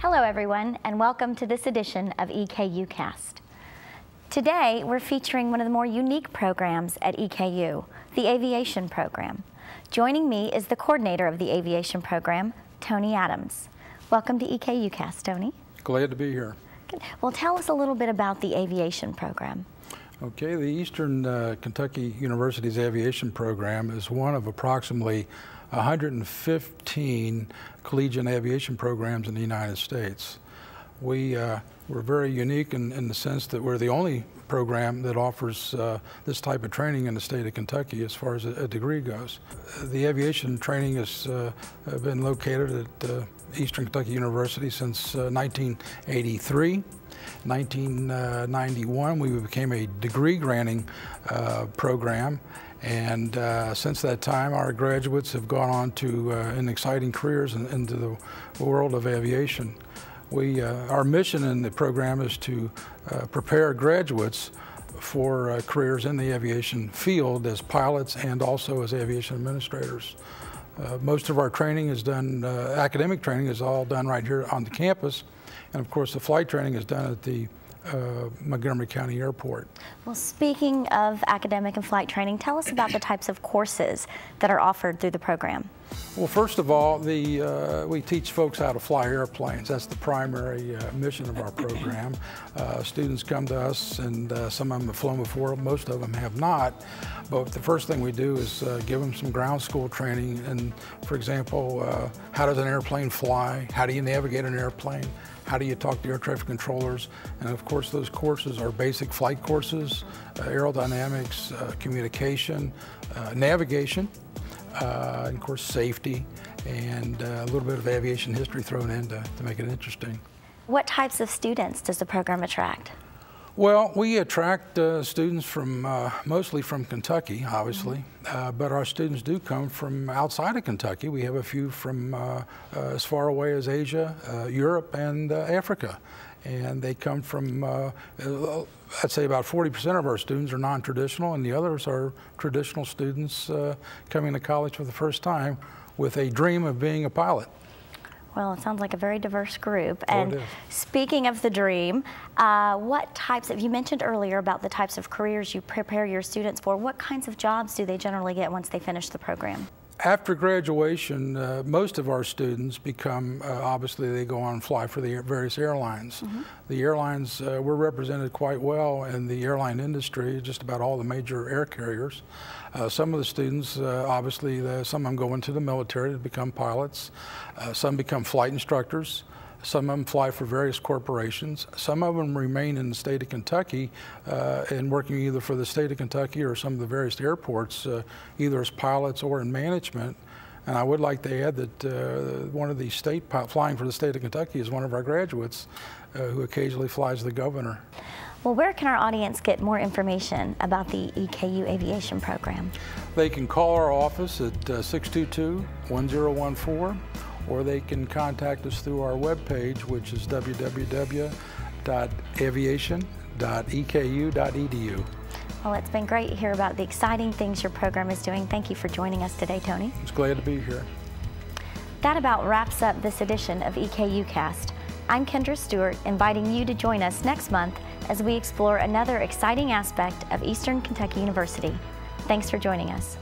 Hello everyone, and welcome to this edition of EKUcast. Today we're featuring one of the more unique programs at EKU, the Aviation Program. Joining me is the coordinator of the Aviation Program, Tony Adams. Welcome to EKUcast, Tony. Glad to be here. Good. Well, tell us a little bit about the Aviation Program. Okay, the Eastern Kentucky University's Aviation Program is one of approximately 115 collegiate aviation programs in the United States. We're very unique in the sense that we're the only program that offers this type of training in the state of Kentucky as far as a degree goes. The aviation training has been located at Eastern Kentucky University since 1983. 1991, we became a degree granting program, and since that time our graduates have gone on to exciting careers into the world of aviation. Our mission in the program is to prepare graduates for careers in the aviation field as pilots and also as aviation administrators. Most of our training is done, academic training is all done right here on the campus, and of course the flight training is done at the Montgomery County Airport. Well, speaking of academic and flight training, tell us about the types of courses that are offered through the program. Well, first of all, we teach folks how to fly airplanes. That's the primary mission of our program. Students come to us, and some of them have flown before, most of them have not. But the first thing we do is give them some ground school training. And for example, how does an airplane fly? How do you navigate an airplane? How do you talk to air traffic controllers? And of course, those courses are basic flight courses, aerodynamics, communication, navigation, and of course safety, and a little bit of aviation history thrown in to make it interesting. What types of students does the program attract? Well, we attract students from mostly from Kentucky, obviously, but our students do come from outside of Kentucky. We have a few from as far away as Asia, Europe, and Africa. And they come from, I'd say about 40% of our students are non-traditional, and the others are traditional students coming to college for the first time with a dream of being a pilot. Well, it sounds like a very diverse group. Oh, and speaking of the dream, what types you mentioned earlier about the types of careers you prepare your students for. What kinds of jobs do they generally get once they finish the program? After graduation, most of our students become, obviously they go on and fly for the various airlines. The airlines, we're represented quite well in the airline industry, just about all the major air carriers. Some of the students, obviously, some of them go into the military to become pilots. Some become flight instructors. Some of them fly for various corporations. Some of them remain in the state of Kentucky and working either for the state of Kentucky or some of the various airports, either as pilots or in management. And I would like to add that one of the flying for the state of Kentucky is one of our graduates who occasionally flies the governor. Well, where can our audience get more information about the EKU Aviation Program? They can call our office at 622-1014. or they can contact us through our webpage, which is www.aviation.eku.edu. Well, it's been great to hear about the exciting things your program is doing. Thank you for joining us today, Tony. It's glad to be here. That about wraps up this edition of EKUcast. I'm Kendra Stewart, inviting you to join us next month as we explore another exciting aspect of Eastern Kentucky University. Thanks for joining us.